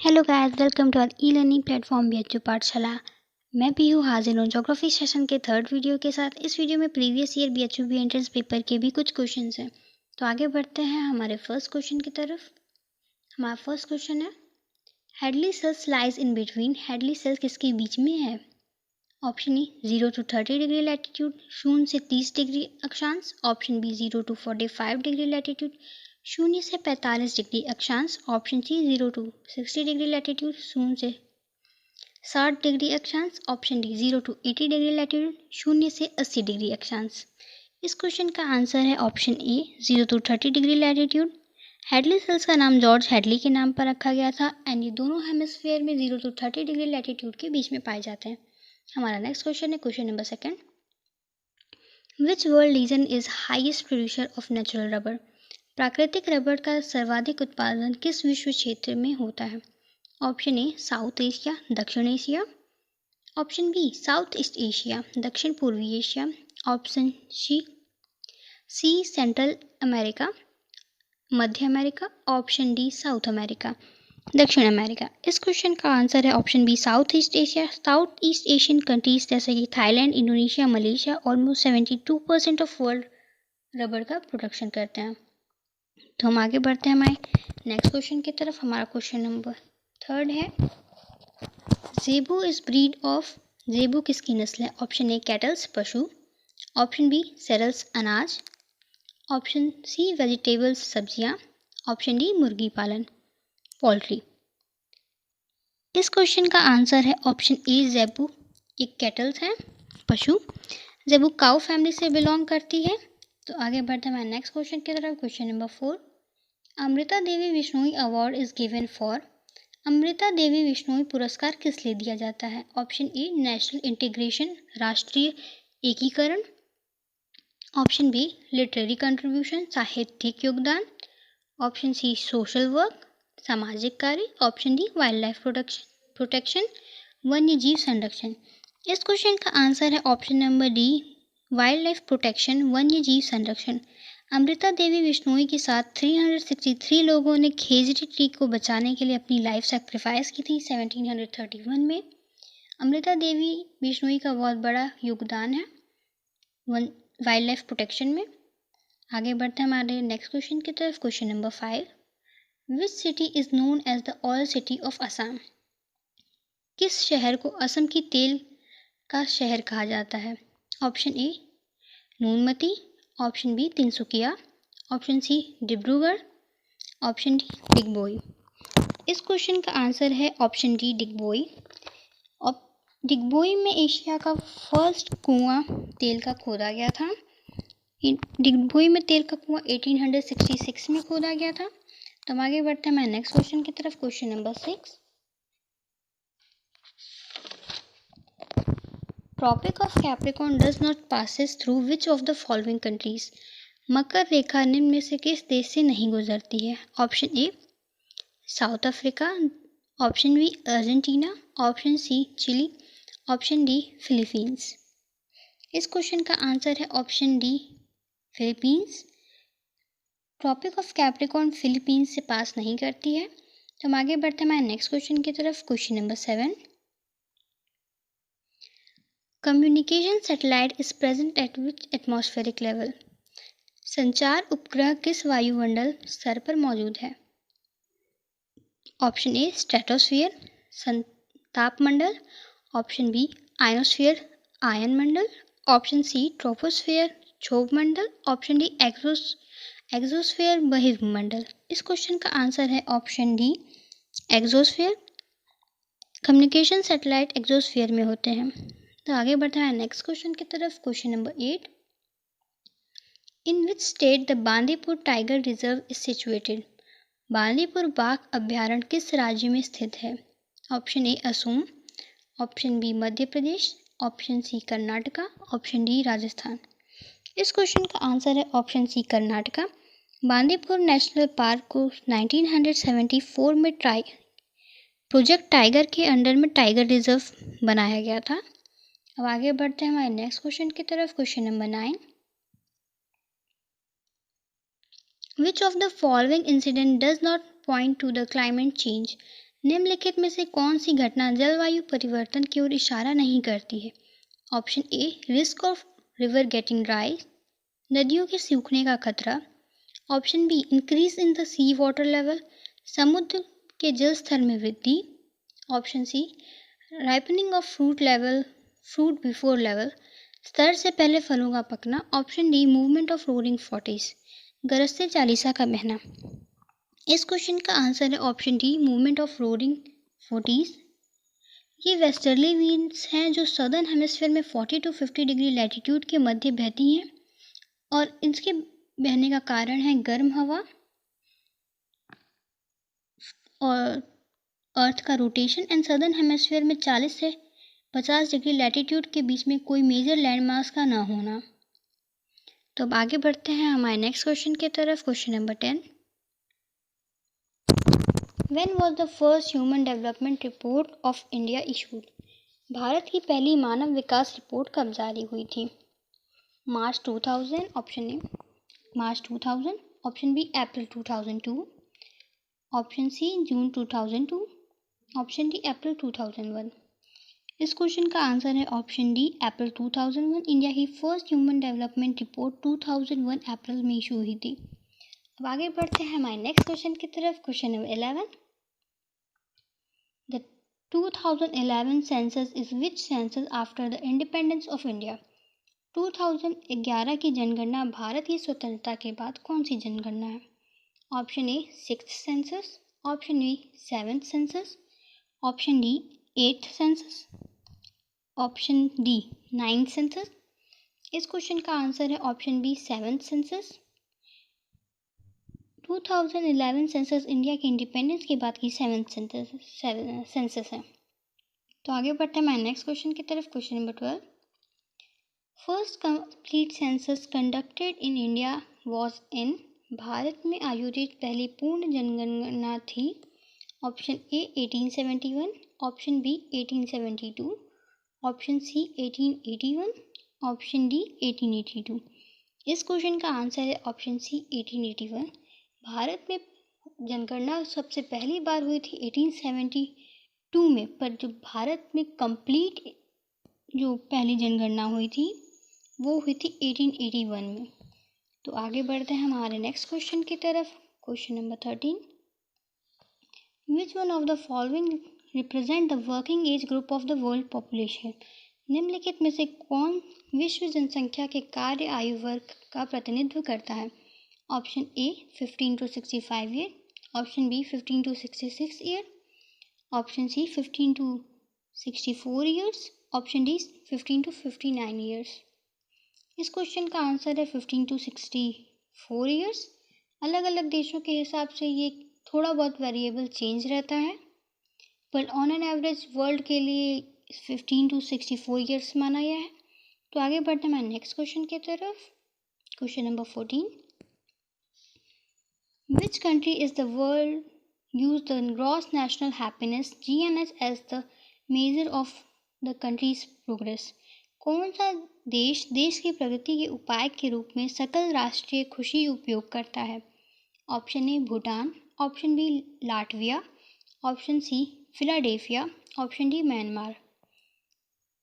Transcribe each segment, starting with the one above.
Hello guys, welcome to our e learning platform BHU Pathshala. मैं भी हूँ हाजिर हूँ ज्योग्राफी सेशन के थर्ड वीडियो के साथ। इस वीडियो में previous year BHU B entrance paper के भी कुछ क्वेश्चंस हैं। तो आगे बढ़ते हैं हमारे फर्स्ट क्वेश्चन की तरफ। हमारा फर्स्ट क्वेश्चन है, Hadley cells lies in between. Hadley cells किसके बीच में है? Option A 0 to 30 degree latitude, 0 से 30 डिग्री अक्षांश। Option B 0 to 45 degree latitude, 0 से 45 डिग्री अक्षांश। Option C 0 to 60 degree latitude, 0 से 60 डिग्री अक्षांश। Option D 0 to 80 degree latitude, 0 से 80 डिग्री अक्षांश। इस क्वेश्चन का आंसर है option A 0 to 30 degree latitude. Hadley cells का नाम जॉर्ज हेडली के नाम पर रखा गया था एंड ये दोनों हेमिस्फीयर में 0 to 30 डिग्री लैटिट्यूड के बीच में पाए जाते हैं। हमारा नेक्स्ट क्वेश्चन है question number second, which world region is highest producer of natural rubber. प्राकृतिक रबर का सर्वाधिक उत्पादन किस विश्व क्षेत्र में होता है? ऑप्शन ए साउथ एशिया, दक्षिण Asia. Option B South East Asia, दक्षिण पूर्वी Asia. Option C Central America, मध्य America. Option D South America, दक्षिण अमेरिका। इस क्वेश्चन का आंसर है option B South East Asia. South East Asian countries जैसे कि Thailand, Indonesia, Malaysia almost 72% of world rubber का प्रोडक्शन करते हैं। तो हम आगे बढ़ते हैं हमारे नेक्स्ट क्वेश्चन की तरफ। हमारा क्वेश्चन नंबर थर्ड है, zebu is breed of. Zebu किसकी नस्ल है? ऑप्शन ए कैटल्स, पशु। ऑप्शन बी सेरल्स, अनाज। ऑप्शन सी वेजिटेबल्स, सब्जियां। ऑप्शन डी मुर्गी पालन, पोल्ट्री। इस क्वेश्चन का आंसर है ऑप्शन ए ज़ेबू एक कैटल्स है, पशु। ज़ेबू काउ फैमिली से बिलोंग करती है। तो आगे बढ़ते हैं नेक्स्ट क्वेश्चन की तरफ। Question number 4, Amrita Devi Bishnoi award is given for. Amrita Devi Bishnoi पुरस्कार किस लिए दिया जाता है? ऑप्शन ए नेशनल इंटीग्रेशन, राष्ट्रीय एकीकरण। ऑप्शन बी लिटरेरी कंट्रीब्यूशन, साहित्यिक योगदान। ऑप्शन सी सोशल वर्क, सामाजिक कार्य। Option D wild life protection, वन्य जीव संरक्षण। इस क्वेश्चन का आंसर है option number D wild life protection, वन्य जीव संरक्षण। अमृता देवी बिश्नोई के साथ 363 लोगों ने खेजड़ी ट्री को बचाने के लिए अपनी लाइफ सेक्रीफाइस की थी 1731 में। अमृता देवी बिश्नोई का बहुत बड़ा योगदान है वाइल्ड लाइफ प्रोटेक्शन में। आगे बढ़ते हैं हमारे नेक्स्ट क्वेश्चन की तरफ। Question number 5, which city is known as the oil city of Assam. किस शहर को असम की तेल का शहर कहा जाता है? Option A Noonmati. Option B Tinsukia. Option C Dibrugarh. Option D Digboi. इस क्वेश्चन का आंसर है ऑप्शन डी डिगबोई। डिगबोई में एशिया का फर्स्ट कुआं तेल का खोदा गया था। डिगबोई में तेल का कुआं 1866 में खोदा गया था। तो हम आगे बढ़ते हैं हमारे नेक्स्ट क्वेश्चन की तरफ। Question number 6, tropic of Capricorn does not passes through which of the following countries. मकर रेखा निम्न में से किस देश से नहीं गुजरती है? Option A South Africa. Option B Argentina. Option C Chile. Option D Philippines. इस क्वेश्चन का आंसर है option D Philippines. Tropic of Capricorn Philippines से पास नहीं करती है। तो हम आगे बढ़ते हैं हमारे नेक्स्ट क्वेश्चन की तरफ। Question number 7, communication satellite is present at which atmospheric level. संचार उपग्रह किस वायुमंडल स्तर पर मौजूद है? ऑप्शन ए स्ट्रेटोस्फीयर, तापमंडल। ऑप्शन बी आयोनोस्फीयर, आयन मंडल। ऑप्शन सी ट्रोपोस्फीयर, क्षोभ मंडल। ऑप्शन डी एक्सोस्फीयर, बहिर्मंडल। इस क्वेश्चन का आंसर है option D exosphere. Communication satellite exosphere में होते हैं। तो आगे बढ़ते हैं नेक्स्ट क्वेश्चन की तरफ। Question number 8, in which state the Bandipur tiger reserve is situated. Bandipur बाघ अभ्यारण्य किस राज्य में स्थित है? Option A Assam. Option B Madhya Pradesh. Option C Karnataka. Option D Rajasthan. इस क्वेश्चन का आंसर है option C Karnataka. Bandipur national park को 1974 में प्रोजेक्ट टाइगर के अंडर में टाइगर रिजर्व बनाया गया था। अब आगे बढ़ते हैं हमारे नेक्स्ट क्वेश्चन की तरफ। Question number 9, which of the following incident does not point two the climate change निम्नलिखित में से कौन सी घटना जलवायु परिवर्तन की ओर इशारा नहीं करती है? Option A, risk of river getting dry, नदियों के सूखने का खतरा। Option B, increase in the sea water level, समुद्र के जल स्तर में वृद्धि। Option C, ripening of fruit before level, स्तर से पहले फलों का पकना। Option D, movement of roaring forties, गरजते चालीसा का बहना। इस क्वेश्चन का आंसर है option D, movement of roaring forties. ये वेस्टर्ली विंड्स हैं जो सदर्न हेमिस्फीयर में 40 to 50 डिग्री लैटिट्यूड के मध्य बहती हैं और इसके बहने का कारण है गर्म हवा और अर्थ का रोटेशन एंड सदर्न हेमिस्फीयर में 40 से 50 डिग्री लैटिट्यूड के बीच में कोई मेजर लैंडमास का ना होना। तो अब आगे बढ़ते हैं हमारे नेक्स्ट क्वेश्चन की तरफ। Question number 10, When was the first human development report of India issued? भारत की पहली मानव विकास रिपोर्ट कब जारी हुई थी? मार्च 2000, ऑप्शन ए मार्च 2000, ऑप्शन बी अप्रैल 2002, ऑप्शन सी जून 2002, ऑप्शन डी अप्रैल 2001। इस क्वेश्चन का आंसर है ऑप्शन डी अप्रैल 2001। इंडिया की फर्स्ट ह्यूमन डेवलपमेंट रिपोर्ट 2001 अप्रैल में इशू हुई थी। अब आगे बढ़ते हैं हमारे नेक्स्ट क्वेश्चन की तरफ। Question number 11, The 2011 census is which census after the independence of India? 2011 की जनगणना भारत की स्वतंत्रता के बाद कौन सी जनगणना है? Option A, 6th census, option B, 7th census, option D, 8th census, option D, 9th census. इस क्वेश्चन का आंसर है option B, 7th census. 2011 census India के इंडिपेंडेंस के बाद की 7th सेंसस है। तो आगे बढ़ते हैं हमारे नेक्स्ट क्वेश्चन की तरफ। Question number 12, first complete census conducted in India was in, Bharat में आयोजित पहली पूर्ण जनगणना थी। Option A 1871, option B 1872, option C 1881, option D 1882। इस क्वेश्चन का आंसर है ऑप्शन सी 1881। भारत में जनगणना सबसे पहली बार हुई थी 1872 में, पर जो भारत में कंप्लीट जो पहली जनगणना हुई थी वो हुई थी 1881 में। तो आगे बढ़ते हैं हमारे नेक्स्ट क्वेश्चन की तरफ। Question number 13, which one of the following represent the working age group of the world population? निम्नलिखित में से कौन विश्व जनसंख्या के कार्य आयु वर्ग का प्रतिनिधित्व करता है? Option A 15 to 65 year, option B 15 to 66 year, option C 15 to 64 years, option D 15 to 59 years. इस क्वेश्चन का आंसर है 15 to 64 ईयर्स। अलग अलग देशों के हिसाब से ये थोड़ा बहुत वेरिएबल चेंज रहता है, पर ऑन एन एवरेज वर्ल्ड के लिए 15 to 64 ईयर्स माना गया है। तो आगे बढ़ते हैं नेक्स्ट क्वेश्चन की तरफ। Question number 14, Which country is the world use the gross national happiness GNH as the measure of the country's progress? कौन सा देश देश की प्रगति के उपाय के रूप में सकल राष्ट्रीय खुशी उपयोग करता है? Option A Bhutan, option B Latvia, option C Philadelphia, option D Myanmar.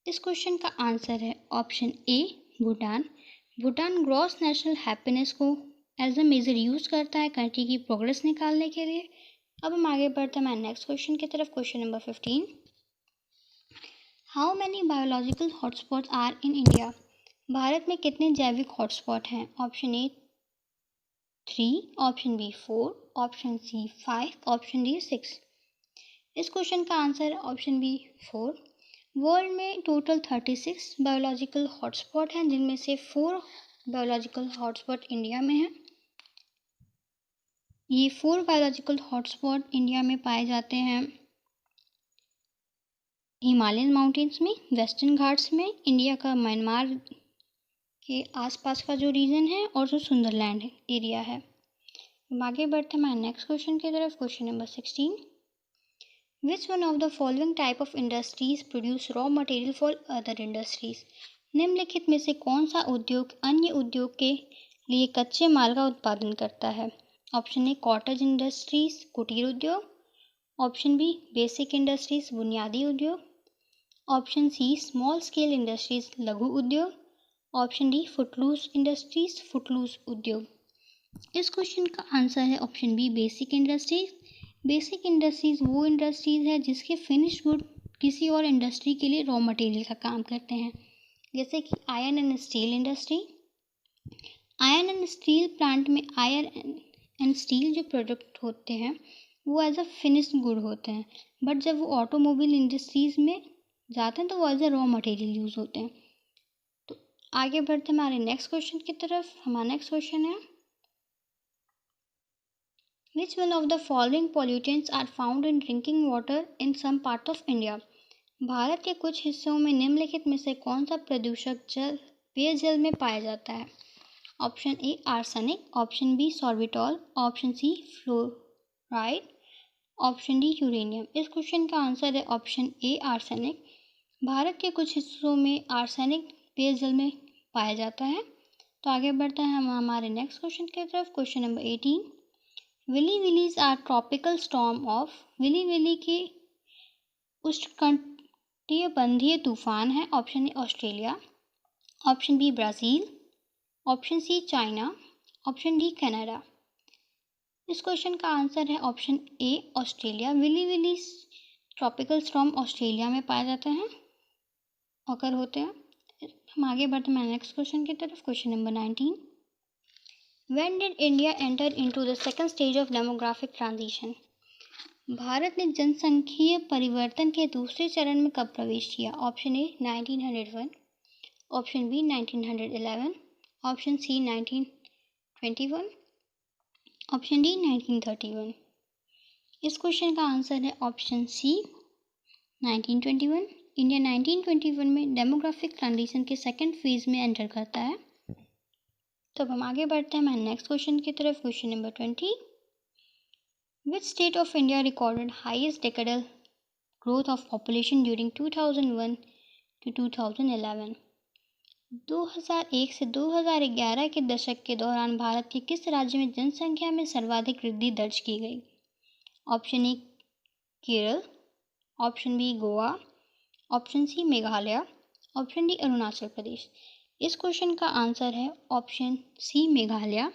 इस क्वेश्चन का आंसर है option A Bhutan. Bhutan gross national happiness को एज अ मेजर यूज करता है कंट्री की प्रोग्रेस निकालने के लिए। अब हम आगे बढ़ते हैं नेक्स्ट क्वेश्चन की तरफ। Question number 15, how many biological hotspot are in India? Bharat में कितने जैविक हॉटस्पॉट हैं? Option A 3, option B 4, option C 5, option D 6। इस क्वेश्चन का आंसर ऑप्शन बी 4। वर्ल्ड में टोटल 36 बायोलॉजिकल हॉटस्पॉट हैं, जिनमें से 4 बायोलॉजिकल हॉटस्पॉट इंडिया में है। ये 4 बायोलॉजिकल हॉटस्पॉट इंडिया में पाए जाते हैं हिमालयन माउंटेन्स में, वेस्टर्न घाट्स में, इंडिया का म्यांमार के आसपास का जो रीजन है और जो सुंदरलैंड एरिया है। हम आगे बढ़ते हैं हमारे नेक्स्ट क्वेश्चन की तरफ। Question number 16, which one of the following type of industries produce raw material for other industries? निम्नलिखित में से कौन सा उद्योग अन्य उद्योग के लिए कच्चे माल का उत्पादन करता है? ऑप्शन ए कॉटेज इंडस्ट्रीज कुटीर उद्योग, ऑप्शन बी बेसिक इंडस्ट्रीज बुनियादी उद्योग, option C small scale industries लघु उद्योग, option D footloose industries footloose उद्योग। इस क्वेश्चन का आंसर है option B basic industries. Basic industries वो इंडस्ट्रीज है जिसके फिनिश गुड किसी और इंडस्ट्री के लिए रॉ मटेरियल का काम करते हैं, जैसे कि iron and steel industry. Iron and steel plant में आयरन एंड स्टील जो प्रोडक्ट होते हैं वो एज अ फिनिश्ड गुड होते हैं, बट जब वो ऑटोमोबाइल इंडस्ट्रीज में जाते हैं तो वो as a raw material use होते हैं। तो आगे बढ़ते हैं हमारे नेक्स्ट क्वेश्चन की तरफ। हमारा नेक्स्ट क्वेश्चन है Which one of the following pollutants are found in drinking water in some part of India? Bharat के कुछ हिस्सों में निम्नलिखित में से कौन सा प्रदूषक जल पेयजल में पाया जाता है? Option A arsenic, option B sorbitol, option C fluoride, option D uranium. इस क्वेश्चन का आंसर है ऑप्शन ए आर्सेनिक। भारत के कुछ हिस्सों में आर्सेनिक पेयजल में पाया जाता है। तो आगे बढ़ते हैं हम हमारे नेक्स्ट क्वेश्चन की तरफ। Question number 18। Willy willies are tropical storm of. Willy willy के उष्णकटिबंधीय तूफान है। Option A Australia, option B Brazil, option C China, option D Canada. इस क्वेश्चन का आंसर है option A Australia. Willy willy tropical storm Australia में पाए जाते हैं, ऑकर होते हैं। हम आगे बढ़ते हैं नेक्स्ट क्वेश्चन की तरफ। Question number 19। When did India enter into the second stage of demographic transition? Bharat ने जनसंख्यीय परिवर्तन के दूसरे चरण में कब प्रवेश किया? Option A 1901, option B 1911, option C 1921, option D 1931। इस क्वेश्चन का आंसर है ऑप्शन सी 1921। इंडिया 1921 में डेमोग्राफिक ट्रांजिशन के सेकेंड फेज में एंटर करता है। तो अब हम आगे बढ़ते हैं हमारे नेक्स्ट क्वेश्चन की तरफ। Question number 20। Which state of India recorded highest decadal growth of population during 2001 to 2011? 2001 से 2011 के दशक के दौरान भारत के किस राज्य में जनसंख्या में सर्वाधिक वृद्धि दर्ज की गई? Option A Kerala, option B Goa, option C Meghalaya, option D Arunachal Pradesh. इस क्वेश्चन का आंसर है option C Meghalaya.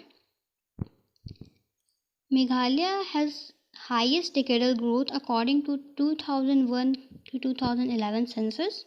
Meghalaya has highest decadal growth according to 2001 to 2011 census.